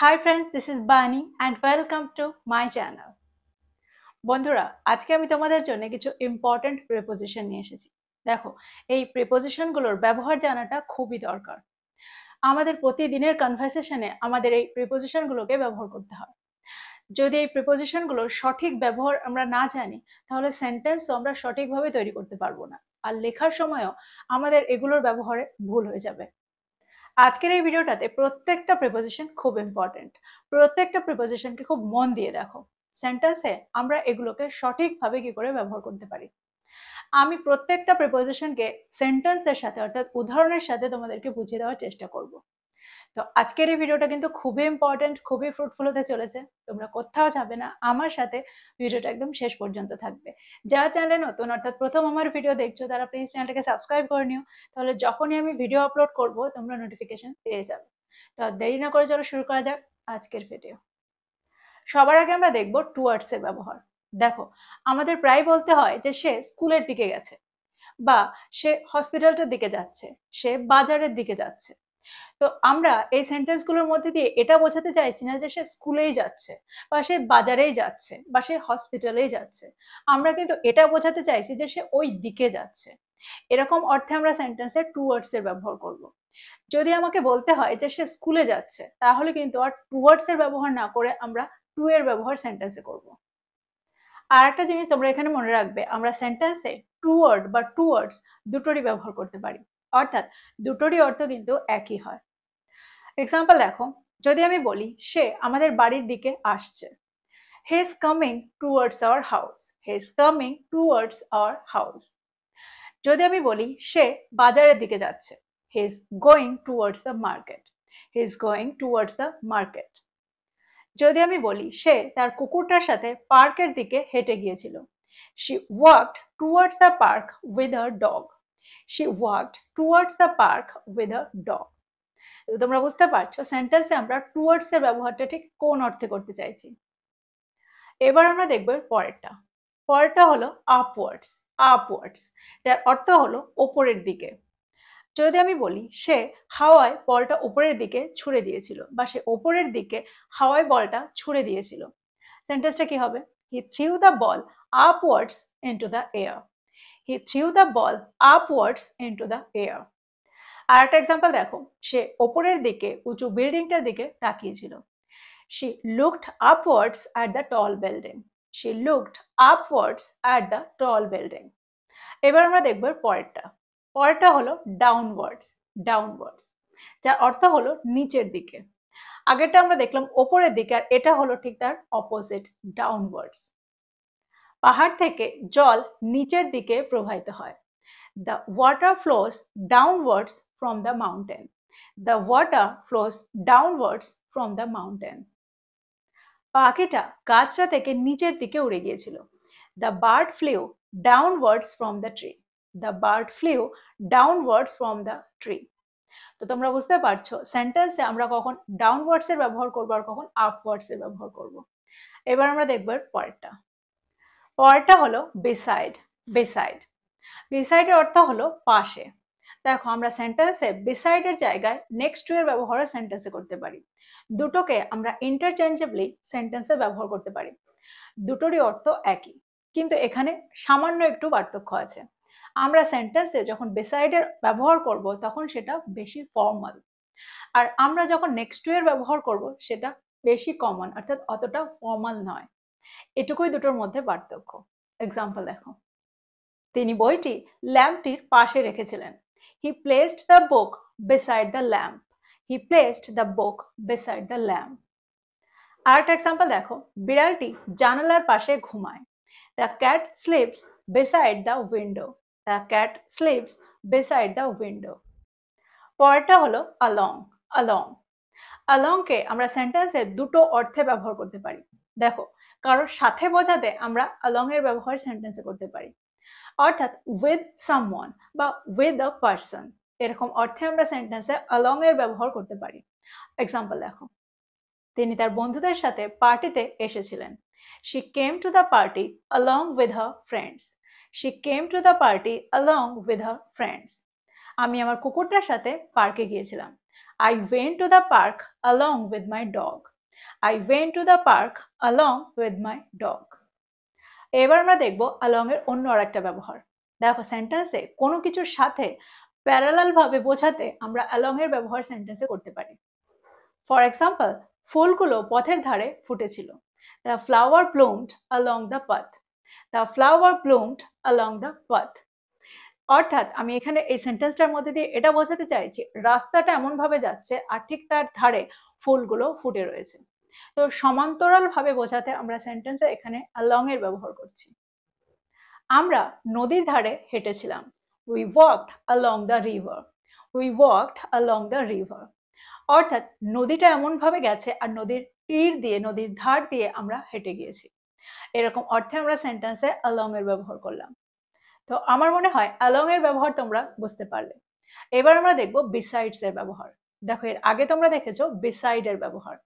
Hi friends, this is Bani and welcome to my channel. বন্ধুরা, আজকে আমি তোমাদের জন্য কিছু ইম্পর্টেন্ট প্রিপোজিশন নিয়ে এসেছি। দেখো, এই প্রিপোজিশনগুলোর ব্যবহার জানাটা খুবই দরকার। আমাদের প্রতিদিনের কনভারসেশনে আমাদের এই প্রিপোজিশনগুলোকে ব্যবহার করতে হয়। যদি এই প্রিপোজিশনগুলোর সঠিক ব্যবহার আমরা না জানি, তাহলে সেন্টেন্সও আমরা সঠিকভাবে তৈরি করতে পারবো না। আর লেখার সময়ও আমাদের এগুলোর ব্যবহারে ভুল হয়ে যাবে। আজকের এই ভিডিওটাতে প্রত্যেকটা প্রিপোজিশন খুব ইম্পর্টেন্ট। প্রত্যেকটা প্রিপোজিশনকে খুব মন দিয়ে দেখো। সেন্টেন্সে আমরা এগুলোকে সঠিকভাবে কি করে ব্যবহার করতে পারি। আমি প্রত্যেকটা প্রিপোজিশনকে সেন্টেন্সের সাথে অর্থাৎ উদাহরণের সাথে তোমাদেরকে বুঝিয়ে দেওয়ার চেষ্টা করব। তো আজকের এই ভিডিওটা কিন্তু খুবই ইম্পর্টেন্ট, খুবই ফ্রুটফুল হতে চলেছে। তোমরা কোথাও যাবে না, আমার সাথে ভিডিওটা একদম শেষ পর্যন্ত থাকবে। যারা চ্যানেলে নতুন অর্থাৎ প্রথম আমার ভিডিও দেখছো তারা প্লিজ চ্যানেলটাকে সাবস্ক্রাইব করে নিও, তাহলে যখনই আমি ভিডিও আপলোড করব তোমরা নোটিফিকেশন পেয়ে যাবে। তো দেরি না করে চলো শুরু করা যাক আজকের ভিডিও। সবার আগে আমরা দেখব টুয়ার্ডস এর ব্যবহার। দেখো, আমাদের প্রায় বলতে হয় যে সে স্কুলের দিকে গেছে, বা সে হসপিটালটার দিকে যাচ্ছে, সে বাজারের দিকে যাচ্ছে। তো আমরা এই সেন্টেন্সগুলোর মধ্যে দিয়ে এটা বোঝাতে চাইছি না যে সে স্কুলেই যাচ্ছে, বা সে বাজারেই যাচ্ছে, বা সে হসপিটালেই যাচ্ছে। আমরা কিন্তু এটা বোঝাতে চাইছি যে সে ওই দিকে যাচ্ছে। এরকম অর্থে আমরা সেন্টেন্সে টুয়ার্ডস এর ব্যবহার করব। যদি আমাকে বলতে হয় যে সে স্কুলে যাচ্ছে, তাহলে কিন্তু আর টুয়ার্ডস এর ব্যবহার না করে আমরা টু এর ব্যবহার সেন্টেন্সে করব। আর একটা জিনিস তোমরা এখানে মনে রাখবে, আমরা সেন্টেন্সে টুয়ার্ড বা টুয়ার্ডস দুটোরই ব্যবহার করতে পারি, অর্থাৎ দুটোরই অর্থ কিন্তু একই হয়। এক্সাম্পল দেখো, যদি আমি বলি সে আমাদের বাড়ির দিকে আসছে, he is coming towards our house, he is coming towards our house. যদি আমি বলি সে বাজারের দিকে যাচ্ছে, he is going towards the market, he is going towards the market. যদি আমি বলি সে তার কুকুরটার সাথে পার্কের দিকে হেঁটে গিয়েছিল, she walked towards the park with her dog, she walked towards the park with her dog। তোমরা বুঝতে পারছো সেন্টেন্সে আমরা টুয়ার্ডস এর ব্যবহারটা ঠিক কোন অর্থে করতে চাইছি। এবার আমরা দেখব পরেরটা। পরেরটা হলো আপওয়ার্ডস। আপওয়ার্ডস যার অর্থ হলো ওপরের দিকে। যদি আমি বলি সে হাওয়ায় বলটা উপরের দিকে ছুড়ে দিয়েছিল, বা সে ওপরের দিকে হাওয়ায় বলটা ছুড়ে দিয়েছিল, সেন্টেন্সটা কি হবে? He threw the ball upwards into the air, he threw the ball upwards into the air. আর একটা এক্সাম্পল দেখো, সে ওপরের দিকে উঁচু বিল্ডিংটার দিকে তাকিয়েছিল, she looked upwards at the tall building, she looked upwards at the tall building। এবার আমরা দেখব পরেরটা। পরেরটা হলো ডাউনওয়ার্ডস। ডাউনওয়ার্ডস যার অর্থ হলো নিচের দিকে। আগেরটা আমরা দেখলাম ওপরের দিকে, আর এটা হলো ঠিক তার অপোজিট, ডাউনওয়ার্ডস। পাহাড় থেকে জল নিচের দিকে প্রবাহিত হয়, the water flows downwards from the mountain, the water flows downwards from the mountain। পাখিটা গাছটা থেকে নিচের দিকে উড়ে গিয়েছিল, the bird flew downwards from the tree, the bird flew downwards from the tree। তো তোমরা বুঝতে পারছো সেন্টেন্সে আমরা কখন ডাউনওয়ার্ডস এর ব্যবহার করব আর কখন আপওয়ার্ডস এর ব্যবহার করব। এবার আমরা দেখব পরেরটা। পরেরটা হলো বিসাইড। বিসাইড বিসাইড এর অর্থ হলো পাশে। দেখো, আমরা সেন্টেন্সে বিসাইড এর জায়গায় নেক্সট টু এর ব্যবহার সেন্টেন্সে করতে পারি। দুটোকে আমরা ইন্টারচেঞ্জেবলি সেন্টেন্সে ব্যবহার করতে পারি। দুটোরই অর্থ একই, কিন্তু এখানে সামান্য একটু পার্থক্য আছে। আমরা সেন্টেন্সে যখন বিসাইড এর ব্যবহার করব তখন সেটা বেশি ফর্মাল, আর আমরা যখন নেক্সট টু এর ব্যবহার করব সেটা বেশি কমন, অর্থাৎ অতটা ফর্মাল নয়। এটুকুই দুটোর মধ্যে পার্থক্য। এক্সাম্পল দেখো, তিনি বইটি ল্যাম্পটির পাশে রেখেছিলেন, he placed the book beside the lamp, he placed the book beside the lamp. আর একটা এক্সাম্পল দেখো, বিড়ালটি জানালার পাশে ঘুমায়, the cat sleeps beside the window, the cat sleeps beside the window. পরেরটা হলো along। along alongকে আমরা সেন্টেন্সে দুটো অর্থে ব্যবহার করতে পারি। দেখো, কারোর সাথে বোঝাতে আমরা along এর ব্যবহার সেন্টেন্সে করতে পারি, অর্থাৎ উইথ সামওয়ান বা উইথ আ পারসন, এরকম অর্থে আমরা সেন্টেন্সে along এর ব্যবহার করতে পারি। এক্সাম্পল দেখো, তিনি তার বন্ধুদের সাথে পার্টিতে এসেছিলেন, she came to the party along with her friends, she came to the party along with her friends। আমি আমার কুকুরটার সাথে পার্কে গিয়েছিলাম, I went to the park along with my dog, I went to the park along with my dog. এবার আমরা দেখব along এর অন্য আরেকটা ব্যবহার। দেখো সেন্টেন্সে কোনো কিছুর সাথে প্যারালাল ভাবে বোঝাতে আমরা along এর ব্যবহার সেন্টেন্সে করতে পারি। ফর এক্সাম্পল, ফুলগুলো পথের ধারে ফুটেছিল। The flower bloomed along the path. The flower bloomed along the path. অর্থাৎ আমি এখানে এই সেন্টেন্সটার মধ্যে দিয়ে এটা বোঝাতে চাইছি রাস্তাটা এমন ভাবে যাচ্ছে আর ঠিক তার ধারে ফুলগুলো ফুটে রয়েছে। তো সমান্তরাল ভাবে বোঝাতে আমরা সেন্টেন্সে এখানে along এর ব্যবহার করছি। আমরা নদীর ধারে হেঁটেছিলাম। We walked along the river. We walked along the river. অর্থাৎ নদীটা এমন ভাবে গেছে আর নদীর তীর দিয়ে নদীর ধার দিয়ে আমরা হেঁটে গিয়েছি। এরকম অর্থে আমরা সেন্টেন্সে along এর ব্যবহার করলাম। তো আমার মনে হয় along এর ব্যবহার তোমরা বুঝতে পারলে। এবার আমরা দেখব besides এর ব্যবহার। দেখো এর আগে তোমরা দেখেছো beside এর ব্যবহার।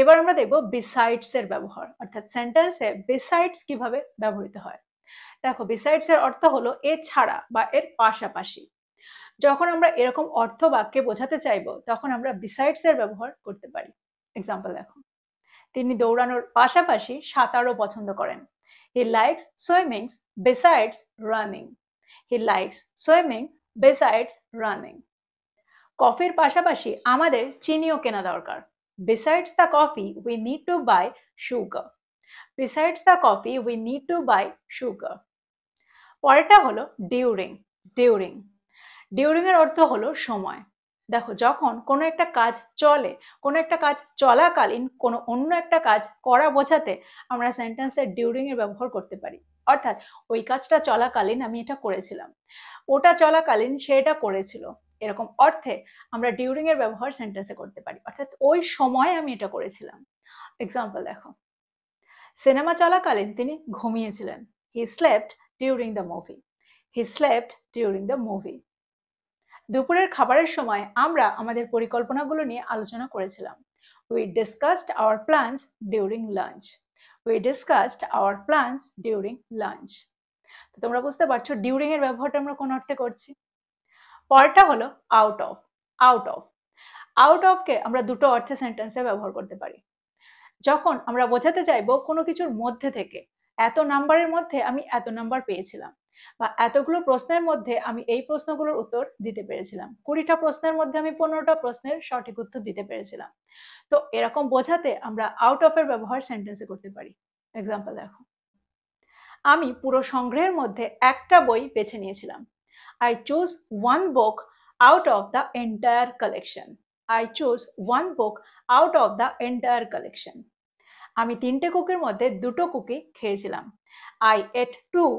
এবার আমরা দেখব besides এর ব্যবহার, অর্থাৎ সেন্টেন্সে besides কিভাবে ব্যবহৃত হয়। দেখো besides এর অর্থ হলো এছাড়া বা এর পাশাপাশি। যখন আমরা এরকম অর্থ বাক্যে বোঝাতে চাইবো তখন আমরা besides এর ব্যবহার করতে পারি। এক্সাম্পল দেখো, তিনি দৌড়ানোর পাশাপাশি সাঁতারও পছন্দ করেন। He likes swimming besides running. He likes swimming besides running. কফির পাশাপাশি আমাদের চিনিও কেনা দরকার। Besides the coffee, we need to buy sugar. Besides the coffee, we need to buy sugar. পরেরটা হলো during. During. During এর অর্থ হলো সময়। দেখো যখন কোনো একটা কাজ চলে, কোনো একটা কাজ চলাকালীন কোনো অন্য একটা কাজ করা বোঝাতে আমরা সেন্টেন্সে ডিউরিং এর ব্যবহার করতে পারি। অর্থাৎ ওই কাজটা চলাকালীন আমি এটা করেছিলাম, ওটা চলাকালীন সে এটা করেছিল, এরকম অর্থে আমরা ডিউরিং এর ব্যবহার সেন্টেন্সে করতে পারি। অর্থাৎ ওই সময় আমি এটা করেছিলাম। এক্সাম্পল দেখো, সিনেমা চলাকালীন তিনি ঘুমিয়েছিলেন। He slept during the movie. He slept during the movie. দুপুরের খাবারের সময় আমরা আমাদের পরিকল্পনাগুলো নিয়ে আলোচনা করেছিলাম। We discussed our plans during lunch. We discussed our plans during lunch. তো তোমরা বুঝতে পারছো ডিউরিং এর ব্যবহারটা আমরা কোন অর্থে করছি। পরেরটা হলো out of. Out of. Out of কে আমরা দুটো অর্থে সেন্টেন্সে ব্যবহার করতে পারি। যখন আমরা বোঝাতে চাইবো কোনো কিছুর মধ্যে থেকে, এত নাম্বারের মধ্যে আমি এত নাম্বার পেয়েছিলাম, বা এতগুলো প্রশ্নের মধ্যে আমি এই প্রশ্নগুলোর উত্তর দিতে পেরেছিলাম, 20টা প্রশ্নের মধ্যে আমি 15টা প্রশ্নের সঠিক উত্তর দিতে পেরেছিলাম। তো এরকম বোঝাতে আমরা আউট অফ এর ব্যবহার সেন্টেন্সে করতে পারি। এক্সাম্পল দেখো, আমি পুরো সংগ্রহের মধ্যে একটা বই বেছে নিয়েছিলাম। I chose one book out of the entire collection. I chose one book out of the entire collection. আমি 3টে কুকির মধ্যে 2টো কুকি খেয়েছিলাম। I ate 2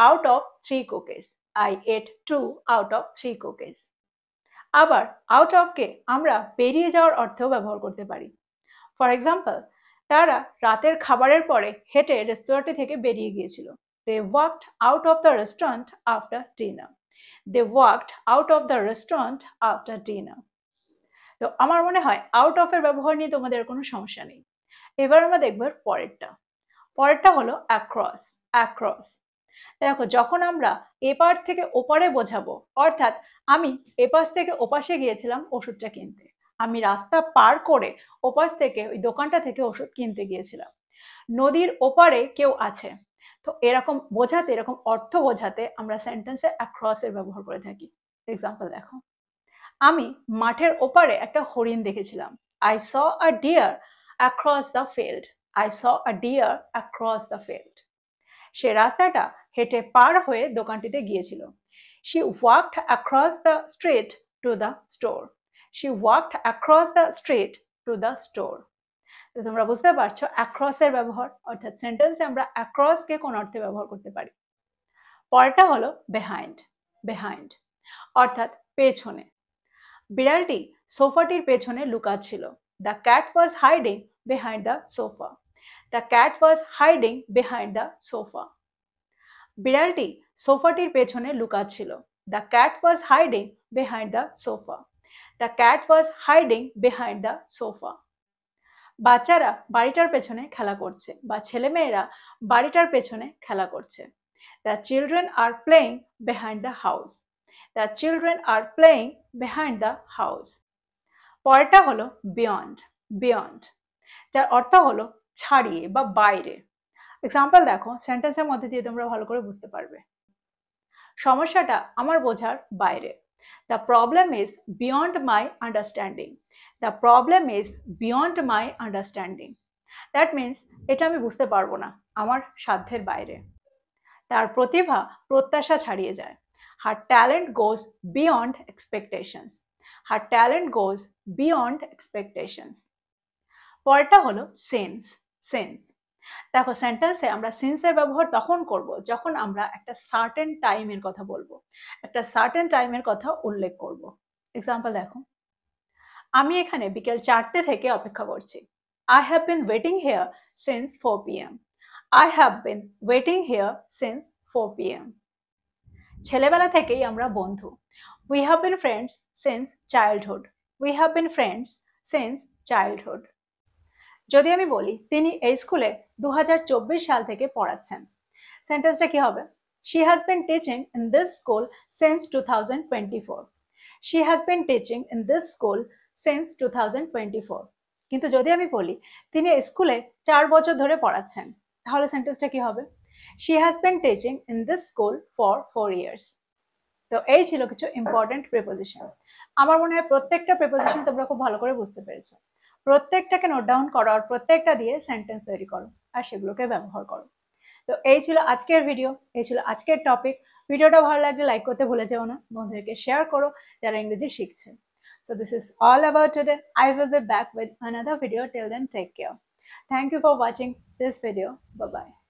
out of 3 cookies. I ate 2 out of 3 cookies. আবার আউট অফ কে আমরা বেরিয়ে যাওয়ার অর্থেও ব্যবহার করতে পারি। ফর এক্সাম্পল, তারা রাতের খাবারের পরে হেঁটে রেস্তোরাঁটি থেকে বেরিয়ে গিয়েছিল। They walked out of the restaurant after dinner. They walked out of the restaurant after dinner. তো আমার মনে হয় আউট অফ এর ব্যবহার নিয়ে তোমাদের কোনো সমস্যা নেই। এবার আমরা দেখব পরেরটা। পরেরটা হলো অ্যাক্রস। অ্যাক্রস। দেখো যখন আমরা এপার থেকে ওপারে বোঝাবো, অর্থাৎ আমি এপাশ থেকে ওপাশে গিয়েছিলাম ওষুধটা কিনতে, আমি রাস্তা পার করে ওপাশ থেকে ওই দোকানটা থেকে ওষুধ কিনতে গিয়েছিলাম। নদীর ওপারে কেউ আছে। তো এরকম বোঝাতে, এরকম অর্থ বোঝাতে আমরা সেন্টেন্সে অ্যাক্রস এর ব্যবহার করে থাকি। এক্সাম্পল দেখো, আমি মাঠের ওপারে একটা হরিণ দেখেছিলাম। I saw a deer across the field. I saw a deer across the field. সে রাস্তাটা হেঁটে পার হয়ে দোকানটিতে গিয়েছিল। She walked across the street to the store. She walked across the street to the store. তো তোমরা বুঝতে পারছো অ্যাক্রস এর ব্যবহার, অর্থাৎ সেন্টেন্সে আমরা অ্যাক্রস কে কোন অর্থে ব্যবহার করতে পারি। পরেরটা হলো behind. behind অর্থাৎ পেছনে। বিড়ালটি সোফাটির পেছনে লুকাচ্ছিল। The cat was hiding behind the sofa. The cat was hiding behind the sofa. বিড়ালটি সোফাটির পেছনে লুকাচ্ছিল। The cat was hiding behind the sofa. The cat was hiding behind the sofa. বাচ্চারা বাড়িটার পেছনে খেলা করছে, বা ছেলেমেয়েরা বাড়িটার পেছনে খেলা করছে। The children are playing behind the house. The children are playing behind the house. পরেরটা হলো beyond. beyond যার অর্থ হলো ছাড়িয়ে বা বাইরে। এক্সাম্পল দেখো, সেন্টেন্সের মধ্যে দিয়ে তোমরা ভালো করে বুঝতে পারবে। সমস্যাটা আমার বোঝার বাইরে। The problem is beyond my understanding. The problem is beyond my understanding. That means এটা আমি বুঝতে পারবো না, আমার সাধ্যের বাইরে। তার প্রতিভা প্রত্যাশা ছাড়িয়ে যায়। হার ট্যালেন্ট গোজ বিয়ন্ড এক্সপেকটেশনস। হার ট্যালেন্ট গোজ বিয়ন্ড এক্সপেকটেশনস। পরেরটা হলো সেন্স। সেন্স দেখো, সেন্টেন্সে আমরা সিন্সের ব্যবহার তখন করব যখন আমরা একটা সার্টেন টাইমের কথা বলবো, একটা সার্টেন টাইমের কথা উল্লেখ করব। এক্সাম্পল দেখো, আমি এখানে বিকেল 4টে থেকে অপেক্ষা করছি। I have been waiting here since 4 p.m. I have been waiting here since 4 p.m. ছেলেবেলা থেকেই আমরা বন্ধু। We have been friends since childhood. We have been friends since childhood. যদি আমি বলি তিনি এই স্কুলে 2024 সাল থেকে পড়াচ্ছেন, সেন্টেন্সটা কি হবে? She has been teaching in this school since 2024। She has been teaching in this school since 2024। কিন্তু যদি আমি বলি তিনি স্কুলে 4 বছর ধরে পড়াচ্ছেন, তাহলে সেন্টেন্সটা কি হবে? She has been teaching in this school for 4 years। তো এই ছিল কিছু ইম্পর্টেন্ট প্রিপোজিশন। আমার মনে হয় প্রত্যেকটা প্রিপোজিশন তোমরা খুব ভালো করে বুঝতে পেরেছো। প্রত্যেকটাকে নোট ডাউন করো আর প্রত্যেকটা দিয়ে সেন্টেন্স তৈরি করো আর সেগুলোকে ব্যবহার করো। তো এই ছিল আজকের ভিডিও, এই ছিল আজকের টপিক। ভিডিওটা ভালো লাগলে লাইক করতে ভুলে যেও না, বন্ধুদেরকে শেয়ার করো যারা ইংরেজি শিখছে। So this is all about today. I will be back with another video. Till then, take care. Thank you for watching this video. Bye bye.